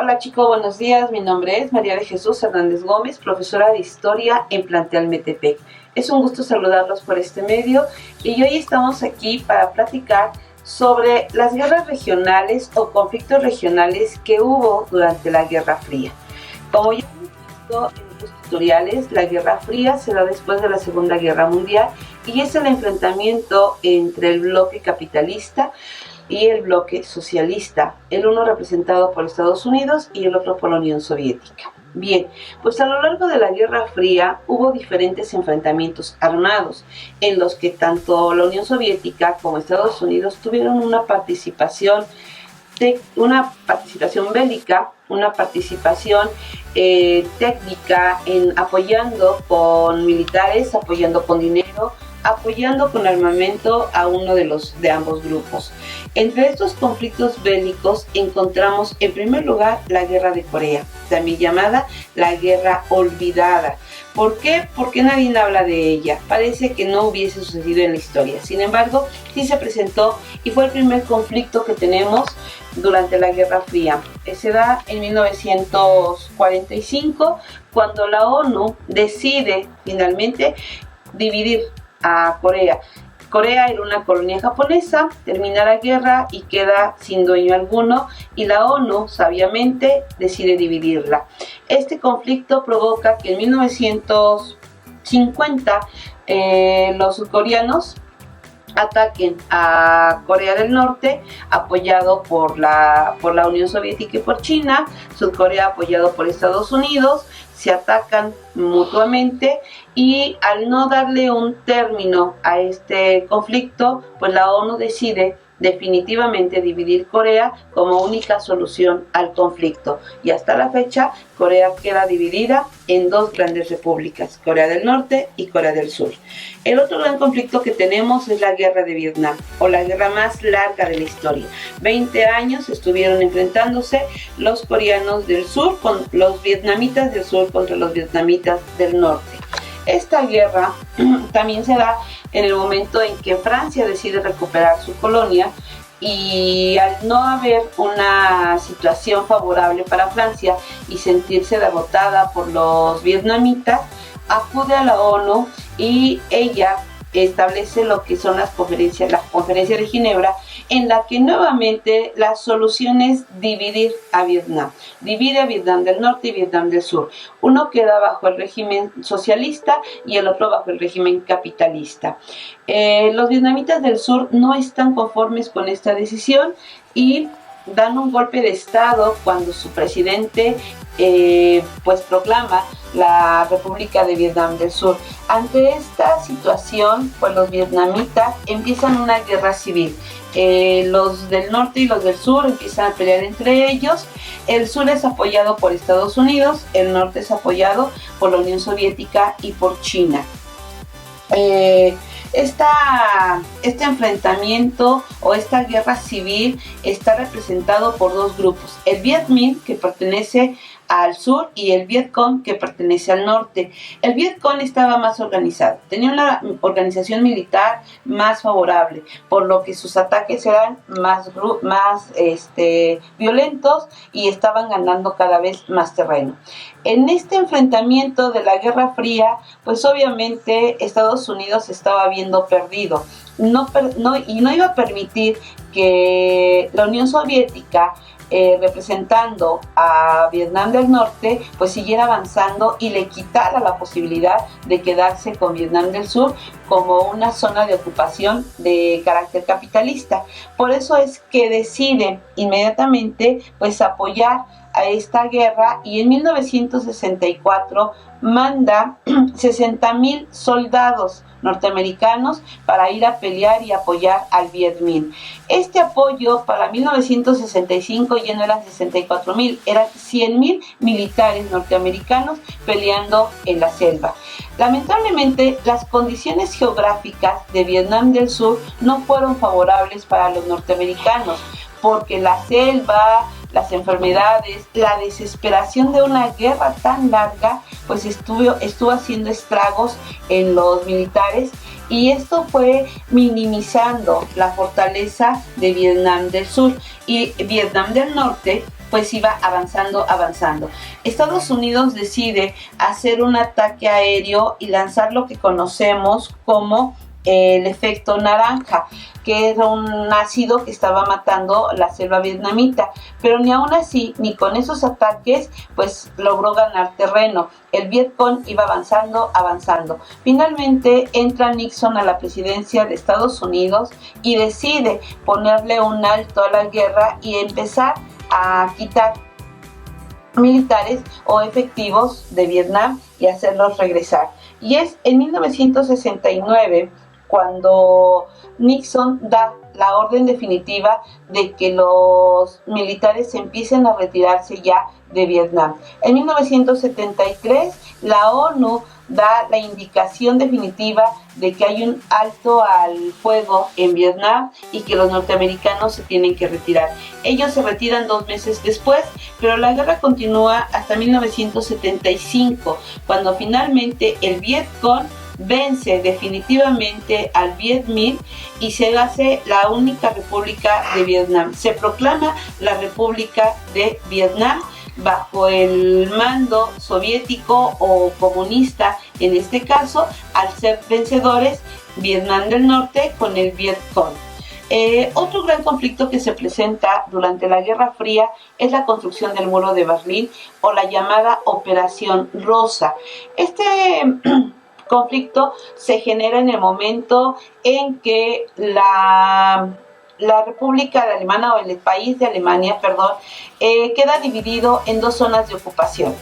Hola chicos, buenos días. Mi nombre es María de Jesús Hernández Gómez, profesora de Historia en Plantel Metepec. Es un gusto saludarlos por este medio y hoy estamos aquí para platicar sobre las guerras regionales o conflictos regionales que hubo durante la Guerra Fría. Como ya hemos visto en otros tutoriales, la Guerra Fría se da después de la Segunda Guerra Mundial y es el enfrentamiento entre el bloque capitalista y el bloque socialista, el uno representado por Estados Unidos y el otro por la Unión Soviética. Bien, pues a lo largo de la Guerra Fría hubo diferentes enfrentamientos armados en los que tanto la Unión Soviética como Estados Unidos tuvieron una participación bélica, una participación técnica en apoyando con militares, apoyando con dinero, apoyando con armamento a uno de ambos grupos. Entre estos conflictos bélicos encontramos en primer lugar la Guerra de Corea, también llamada la Guerra Olvidada. ¿Por qué? Porque nadie habla de ella. Parece que no hubiese sucedido en la historia. Sin embargo, sí se presentó y fue el primer conflicto que tenemos durante la Guerra Fría. Se da en 1945, cuando la ONU decide finalmente dividir a Corea. Corea era una colonia japonesa, termina la guerra y queda sin dueño alguno, y la ONU sabiamente decide dividirla. Este conflicto provoca que en 1950 los surcoreanos ataquen a Corea del Norte, apoyado por la Unión Soviética y por China. Surcorea apoyado por Estados Unidos, se atacan mutuamente y al no darle un término a este conflicto, pues la ONU decide definitivamente dividir Corea como única solución al conflicto, y hasta la fecha Corea queda dividida en dos grandes repúblicas, Corea del Norte y Corea del Sur. El otro gran conflicto que tenemos es la Guerra de Vietnam, o la guerra más larga de la historia. 20 años estuvieron enfrentándose los coreanos del sur con los vietnamitas del sur contra los vietnamitas del norte. Esta guerra también se da en el momento en que Francia decide recuperar su colonia, y al no haber una situación favorable para Francia y sentirse derrotada por los vietnamitas, acude a la ONU y ella establece lo que son la conferencia de Ginebra, en la que nuevamente la solución es dividir a Vietnam. Divide a Vietnam del Norte y Vietnam del Sur. Uno queda bajo el régimen socialista y el otro bajo el régimen capitalista. Los vietnamitas del Sur no están conformes con esta decisión y dan un golpe de estado cuando su presidente pues proclama la República de Vietnam del Sur. Ante esta situación, pues los vietnamitas empiezan una guerra civil. Los del norte y los del sur empiezan a pelear entre ellos. El sur es apoyado por Estados Unidos, el norte es apoyado por la Unión Soviética y por China. Este enfrentamiento o esta guerra civil está representado por dos grupos: el Viet Minh, que pertenece al sur, y el Viet Cong, que pertenece al norte. El Viet Cong estaba más organizado, tenía una organización militar más favorable, por lo que sus ataques eran más violentos y estaban ganando cada vez más terreno. En este enfrentamiento de la Guerra Fría, pues obviamente Estados Unidos estaba viendo perdido, y no iba a permitir que la Unión Soviética, representando a Vietnam del Norte, pues siguiera avanzando y le quitara la posibilidad de quedarse con Vietnam del Sur como una zona de ocupación de carácter capitalista. Por eso es que decide inmediatamente pues apoyar a esta guerra, y en 1964 manda 60,000 soldados norteamericanos para ir a pelear y apoyar al Viet Minh. Este apoyo para 1965 ya no eran 64,000, eran 100,000 militares norteamericanos peleando en la selva. Lamentablemente, las condiciones geográficas de Vietnam del Sur no fueron favorables para los norteamericanos, porque la selva, las enfermedades, la desesperación de una guerra tan larga, pues estuvo haciendo estragos en los militares, y esto fue minimizando la fortaleza de Vietnam del Sur. Y Vietnam del Norte pues iba avanzando. Estados Unidos decide hacer un ataque aéreo y lanzar lo que conocemos como el efecto naranja, que era un ácido que estaba matando la selva vietnamita, pero ni aún así, ni con esos ataques, pues logró ganar terreno. El Vietcong iba avanzando. Finalmente entra Nixon a la presidencia de Estados Unidos y decide ponerle un alto a la guerra y empezar a quitar militares o efectivos de Vietnam y hacerlos regresar. Y es en 1969 cuando Nixon da la orden definitiva de que los militares empiecen a retirarse ya de Vietnam. En 1973 la ONU da la indicación definitiva de que hay un alto al fuego en Vietnam y que los norteamericanos se tienen que retirar. Ellos se retiran 2 meses después, pero la guerra continúa hasta 1975, cuando finalmente el Vietcong vence definitivamente al Viet Minh y se hace la única república de Vietnam. Se proclama la República de Vietnam bajo el mando soviético o comunista, en este caso, al ser vencedores Vietnam del Norte con el Vietcong. Otro gran conflicto que se presenta durante la Guerra Fría es la construcción del muro de Berlín o la llamada Operación Rosa. Este conflicto se genera en el momento en que la República de Alemania, o el país de Alemania, queda dividido en 2 zonas de ocupación.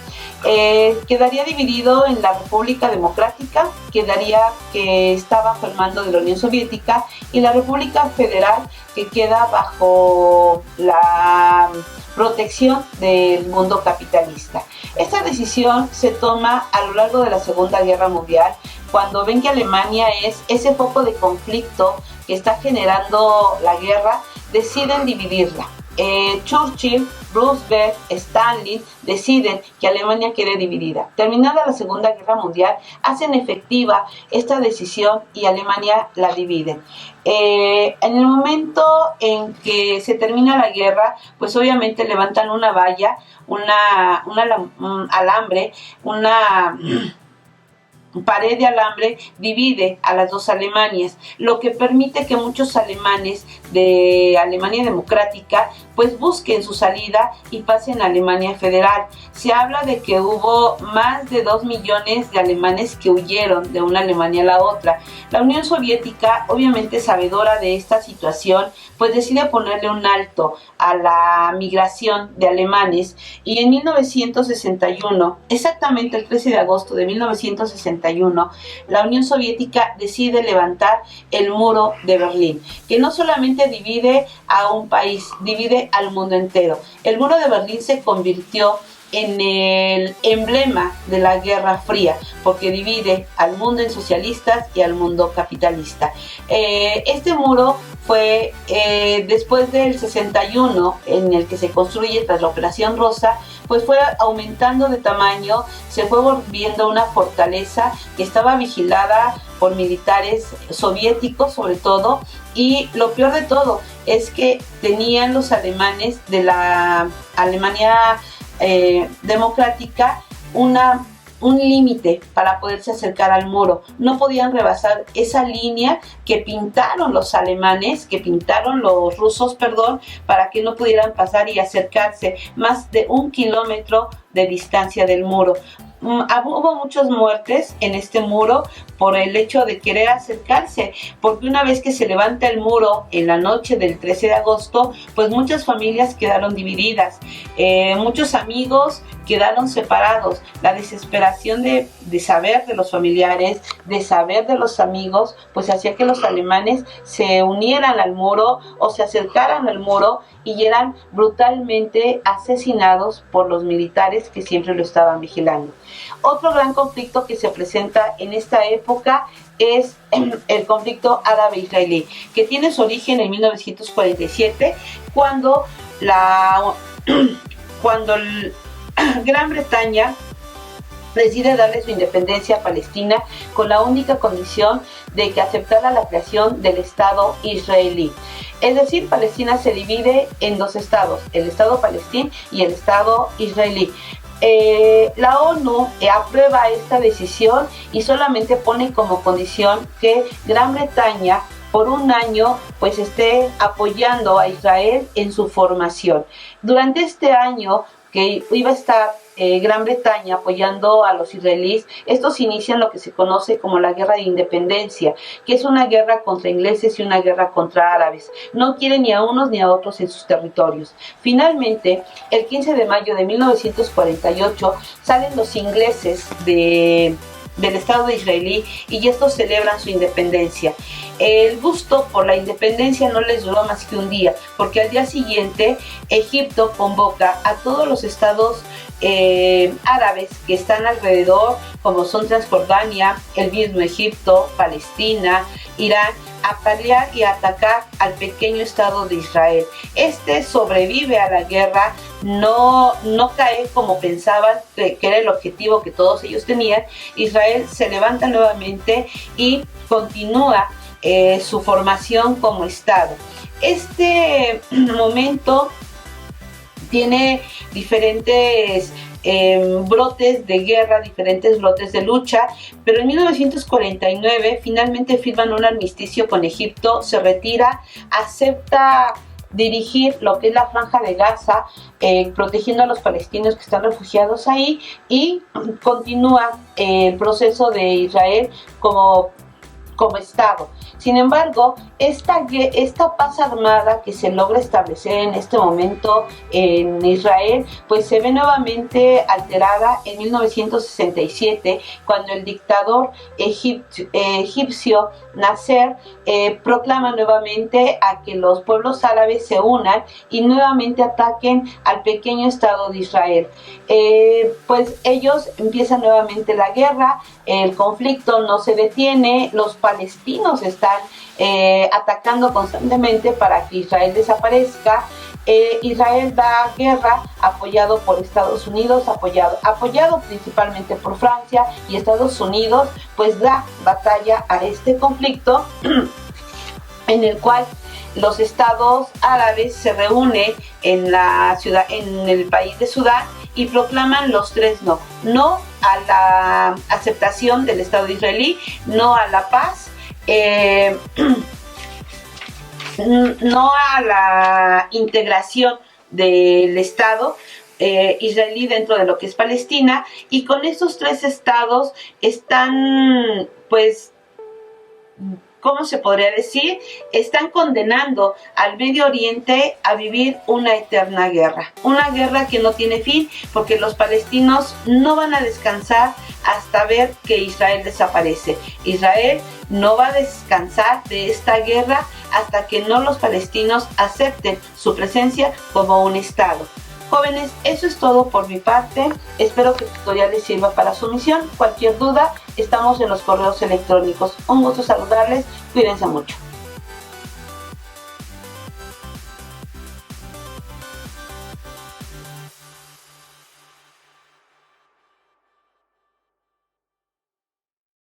Quedaría dividido en la República Democrática, que está bajo el mando de la Unión Soviética, y la República Federal, que queda bajo la protección del mundo capitalista. Esta decisión se toma a lo largo de la Segunda Guerra Mundial, cuando ven que Alemania es ese foco de conflicto que está generando la guerra, deciden dividirla. Churchill, Roosevelt, Stalin deciden que Alemania quede dividida. Terminada la Segunda Guerra Mundial, hacen efectiva esta decisión y Alemania la dividen. En el momento en que se termina la guerra, pues obviamente levantan una valla, un alambre, una pared de alambre divide a las 2 Alemanias, lo que permite que muchos alemanes de Alemania Democrática pues busquen su salida y pasen a Alemania Federal. Se habla de que hubo más de 2 millones de alemanes que huyeron de una Alemania a la otra. La Unión Soviética, obviamente sabedora de esta situación, pues decide ponerle un alto a la migración de alemanes, y en 1961, exactamente el 13 de agosto de 1961, la Unión Soviética decide levantar el muro de Berlín, que no solamente divide a un país, divide al mundo entero. El muro de Berlín se convirtió en el emblema de la Guerra Fría, porque divide al mundo en socialistas y al mundo capitalista. Este muro fue después del 61, en el que se construye tras la Operación Rosa, pues fue aumentando de tamaño, se fue volviendo una fortaleza que estaba vigilada por militares soviéticos sobre todo, y lo peor de todo es que tenían los alemanes de la Alemania democrática un límite para poderse acercar al muro. No podían rebasar esa línea que pintaron los alemanes, que pintaron los rusos, para que no pudieran pasar y acercarse más de 1 kilómetro de distancia del muro. Hubo muchas muertes en este muro por el hecho de querer acercarse, porque una vez que se levanta el muro en la noche del 13 de agosto, pues muchas familias quedaron divididas, muchos amigos quedaron separados. La desesperación de saber de los familiares, de saber de los amigos, pues hacía que los alemanes se unieran al muro o se acercaran al muro y eran brutalmente asesinados por los militares que siempre lo estaban vigilando. Otro gran conflicto que se presenta en esta época es el conflicto árabe-israelí, que tiene su origen en 1947, cuando Gran Bretaña decide darle su independencia a Palestina con la única condición de que aceptara la creación del Estado israelí. Es decir, Palestina se divide en dos estados, el Estado palestino y el Estado israelí. La ONU aprueba esta decisión y solamente pone como condición que Gran Bretaña por un año pues esté apoyando a Israel en su formación. Durante este año que iba a estar Gran Bretaña apoyando a los israelíes, estos inician lo que se conoce como la guerra de independencia, que es una guerra contra ingleses y una guerra contra árabes. No quieren ni a unos ni a otros en sus territorios. Finalmente, el 15 de mayo de 1948 salen los ingleses del Estado de Israelí y estos celebran su independencia. El gusto por la independencia no les duró más que un día, porque al día siguiente Egipto convoca a todos los estados árabes que están alrededor, como son Transjordania, el mismo Egipto, Palestina, Irán, a pelear y a atacar al pequeño Estado de Israel. Este sobrevive a la guerra, no cae como pensaban que era el objetivo que todos ellos tenían. Israel se levanta nuevamente y continúa su formación como Estado. Este momento tiene diferentes brotes de guerra, diferentes brotes de lucha, pero en 1949 finalmente firman un armisticio con Egipto, se retira, acepta dirigir lo que es la Franja de Gaza, protegiendo a los palestinos que están refugiados ahí, y continúa el proceso de Israel como Estado. Sin embargo, esta paz armada que se logra establecer en este momento en Israel, pues se ve nuevamente alterada en 1967, cuando el dictador egipcio Nasser proclama nuevamente a que los pueblos árabes se unan y nuevamente ataquen al pequeño Estado de Israel. Pues ellos empiezan nuevamente la guerra, el conflicto no se detiene, los palestinos están atacando constantemente para que Israel desaparezca. Israel da guerra apoyado por Estados Unidos, apoyado principalmente por Francia, y Estados Unidos pues da batalla a este conflicto en el cual los estados árabes se reúnen en la ciudad, en el país de Sudán, y proclaman los tres no. No a la aceptación del Estado israelí, no a la paz, no a la integración del Estado israelí dentro de lo que es Palestina. Y con estos tres estados están, pues, ¿cómo se podría decir? Están condenando al Medio Oriente a vivir una eterna guerra. Una guerra que no tiene fin, porque los palestinos no van a descansar hasta ver que Israel desaparece. Israel no va a descansar de esta guerra hasta que no los palestinos acepten su presencia como un Estado. Jóvenes, eso es todo por mi parte. Espero que el tutorial les sirva para su misión. Cualquier duda, estamos en los correos electrónicos. Un gusto saludarles. Cuídense mucho.